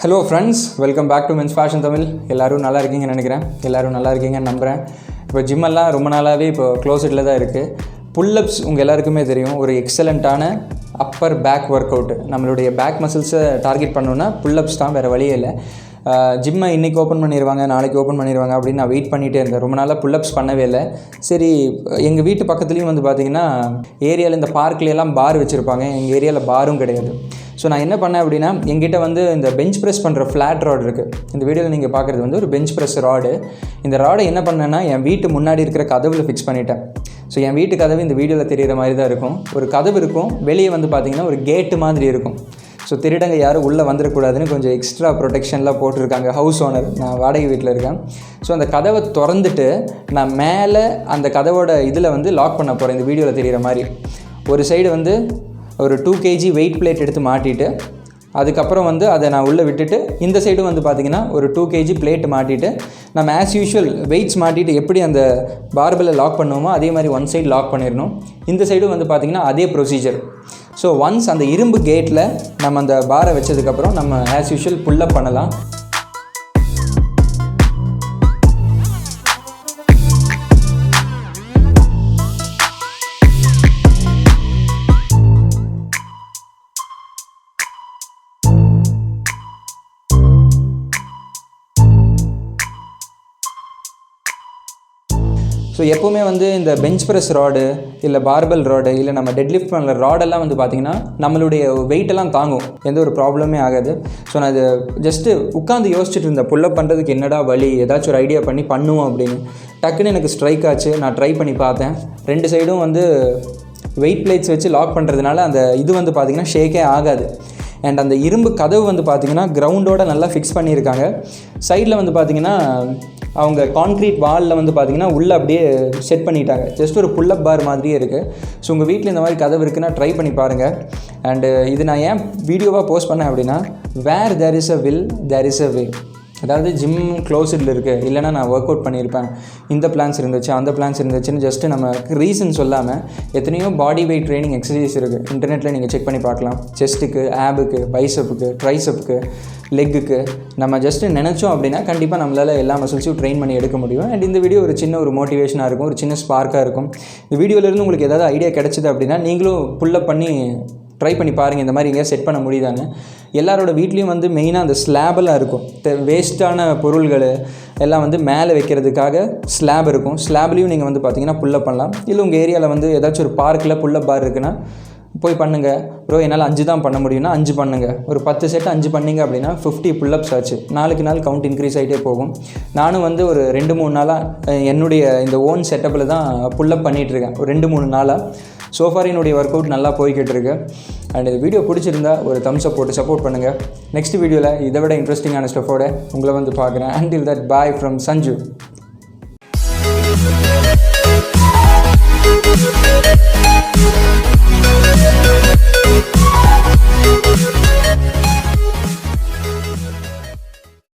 Hello friends, welcome back to men's fashion Tamil. எல்லோரும் நல்லா இருக்கீங்கன்னு நினைக்கிறேன். எல்லோரும் நல்லா இருக்கீங்கன்னு நம்புகிறேன். இப்போ ஜிம்மெல்லாம் ரொம்ப நாளாகவே இப்போ க்ளோஸ்டில் தான் இருக்குது. புல்லப்ஸ் உங்கள் எல்லாருக்குமே தெரியும், ஒரு எக்ஸலண்ட்டான அப்பர் பேக் ஒர்க் அவுட்டு. நம்மளுடைய பேக் மசில்ஸை டார்கெட் பண்ணோன்னா புல்லப்ஸ் தான், வேறு வழியே இல்லை. ஜிம்மை இன்றைக்கி ஓப்பன் பண்ணிடுவாங்க, நாளைக்கு ஓப்பன் பண்ணிடுவாங்க அப்படின்னு நான் வெயிட் பண்ணிகிட்டே இருந்தேன். ரொம்ப நாளாக புல்லப்ஸ் பண்ணவே இல்லை. சரி, எங்கள் வீட்டு பக்கத்துலேயும் வந்து பார்த்திங்கன்னா ஏரியாவில் இந்த பார்க்லையெல்லாம் பார் வச்சுருப்பாங்க. எங்கள் ஏரியாவில் பாரும் கிடையாது. ஸோ நான் என்ன பண்ணேன் அப்படின்னா, எங்கிட்ட வந்து இந்த பெஞ்ச் ப்ரெஸ் பண்ணுற ஃப்ளாட் ராட் இருக்குது. இந்த வீடியோவில் நீங்கள் பார்க்குறது வந்து ஒரு பெஞ்ச் ப்ரெஸ் ராடு. இந்த ராடை என்ன பண்ணேன்னா என் வீட்டு முன்னாடி இருக்கிற கதவில் ஃபிக்ஸ் பண்ணிட்டேன். ஸோ என் வீட்டு கதவு இந்த வீடியோவில் தெரிகிற மாதிரி தான் இருக்கும். ஒரு கதவு இருக்கும், வெளியே வந்து பார்த்திங்கன்னா ஒரு கேட்டு மாதிரி இருக்கும். ஸோ திருடங்க யாரும் உள்ளே வந்துடக்கூடாதுன்னு கொஞ்சம் எக்ஸ்ட்ரா ப்ரொடெக்ஷன்லாம் போட்டிருக்காங்க ஹவுஸ் ஓனர். நான் வாடகை வீட்டில் இருக்கேன். ஸோ அந்த கதவை திறந்துட்டு நான் மேலே அந்த கதவோட இதில் வந்து லாக் பண்ண போகிறேன். இந்த வீடியோவில் தெரிகிற மாதிரி ஒரு சைடு வந்து ஒரு 2 kg வெயிட் பிளேட் எடுத்து மாட்டிட்டு, அதுக்கப்புறம் வந்து அதை நான் உள்ளே விட்டுட்டு, இந்த சைடும் வந்து பார்த்திங்கன்னா ஒரு 2 kg பிளேட் மாட்டிட்டு, நம்ம ஆஸ் யூஷுவல் வெயிட்ஸ் மாட்டிட்டு எப்படி அந்த பார்பெல்லை லாக் பண்ணுவோமோ அதே மாதிரி ஒன் சைடு லாக் பண்ணிடணும். இந்த சைடும் வந்து பார்த்திங்கன்னா அதே ப்ரொசீஜர். ஸோ ஒன்ஸ் அந்த இரும்பு கேட்டில் நம்ம அந்த பாரை வச்சதுக்கப்புறம் நம்ம ஆஸ் யூஷுவல் புல்லப் பண்ணலாம். ஸோ எப்போவுமே வந்து இந்த பெஞ்ச் ப்ரெஸ் ராடு இல்லை பார்பல் ராடு இல்லை நம்ம டெட்லிஃப்ட் பண்ணுற ராடெல்லாம் வந்து பார்த்திங்கன்னா நம்மளுடைய வெயிட்டெல்லாம் தாங்கும், எந்த ஒரு ப்ராப்ளமே ஆகாது. ஸோ நான் இது ஜஸ்ட்டு உட்காந்து யோசிச்சுட்டு இருந்தேன், புல்லப் பண்ணுறதுக்கு என்னடா வழி, ஏதாச்சும் ஒரு ஐடியா பண்ணி பண்ணுவோம் அப்படின்னு. டக்குன்னு எனக்கு ஸ்ட்ரைக் ஆச்சு. நான் ட்ரை பண்ணி பார்த்தேன். 2 சைடும் வந்து வெயிட் பிளேட்ஸ் வச்சு லாக் பண்ணுறதுனால அந்த இது வந்து பார்த்திங்கன்னா ஷேக்கே ஆகாது. அண்ட் அந்த இரும்பு கதவு வந்து பார்த்திங்கன்னா கிரவுண்டோடு நல்லா ஃபிக்ஸ் பண்ணியிருக்காங்க. சைடில் வந்து பார்த்திங்கன்னா அவங்க கான்க்ரீட் வாலில் வந்து பார்த்திங்கன்னா உள்ளே அப்படியே செட் பண்ணிட்டாங்க. ஜஸ்ட் ஒரு புல்லப் பார் மாதிரியே இருக்குது. ஸோ உங்கள் வீட்டில் இந்த மாதிரி கதவு இருக்குன்னா ட்ரை பண்ணி பாருங்கள். அண்டு இது நான் ஏன் வீடியோவாக போஸ்ட் பண்ணேன் அப்படின்னா, where there is a will there is a way. அதாவது ஜிம் க்ளோஸ்டில் இருக்குது, இல்லைனா நான் ஒர்க் அவுட் பண்ணியிருப்பேன், இந்த பிளான்ஸ் இருந்துச்சு அந்த பிளான்ஸ் இருந்துச்சுன்னு ஜஸ்ட்டு நம்ம ரீசன் சொல்லாமல் எத்தனையோ பாடி வெயிட் ட்ரைனிங் எக்ஸசைஸ் இருக்குது. இன்டர்நெட்டில் நீங்கள் செக் பண்ணி பார்க்கலாம். செஸ்ட்டுக்கு, ஆபுக்கு, பைசப்புக்கு, ட்ரைசப்புக்கு, லெக்குக்கு நம்ம ஜஸ்ட்டு நினச்சோம் அப்படின்னா கண்டிப்பாக நம்மளால் எல்லா மசில்ஸையும் ட்ரெயின் பண்ணி எடுக்க முடியும். அண்ட் இந்த வீடியோ ஒரு சின்ன ஒரு மோட்டிவேஷனாக இருக்கும், ஒரு சின்ன ஸ்பார்க்காக இருக்கும். இந்த வீடியோலேருந்து உங்களுக்கு ஏதாவது ஐடியா கிடச்சிது அப்படின்னா நீங்களும் புல்லப் பண்ணி ட்ரை பண்ணி பாருங்கள், இந்த மாதிரி எங்கேயா செட் பண்ண முடியுதான்னு. எல்லாரோட வீட்லேயும் வந்து மெயினாக அந்த ஸ்லாபெல்லாம் இருக்கும். வேஸ்ட்டான பொருள்கள் எல்லாம் வந்து மேலே வைக்கிறதுக்காக ஸ்லாப் இருக்கும். ஸ்லாப்லேயும் நீங்கள் வந்து பார்த்தீங்கன்னா புல்லப் பண்ணலாம். இல்லை உங்கள் ஏரியாவில் வந்து ஏதாச்சும் ஒரு பார்க்கில் புல்லப் பார் இருக்குன்னா போய் பண்ணுங்கள். ப்ரோ என்னால் 5 தான் பண்ண முடியும்னா 5 பண்ணுங்கள். ஒரு 10 செட் 5 பண்ணிங்க அப்படின்னா 50 புல்லப்ஸ் ஆச்சு. நாளுக்கு நாள் கவுண்ட் இன்க்ரீஸ் ஆகிட்டே போகும். நானும் வந்து ஒரு 2-3 நாளாக என்னுடைய இந்த ஓன் செட்டப்பில் தான் புல்லப் பண்ணிகிட்ருக்கேன். ஒரு 2-3 நாளாக சோஃபார் என்னுடைய ஒர்க் அவுட் நல்லா போய்கிட்டு இருக்கு. அண்ட் இந்த வீடியோ பிடிச்சிருந்தா ஒரு தம்ஸ் அப் போட்டு சப்போர்ட் பண்ணுங்கள். நெக்ஸ்ட் வீடியோவில் இதை விட இன்ட்ரெஸ்டிங்கான ஸ்டஃபோட உங்களை வந்து பார்க்குறேன். Until that, bye from Sanju.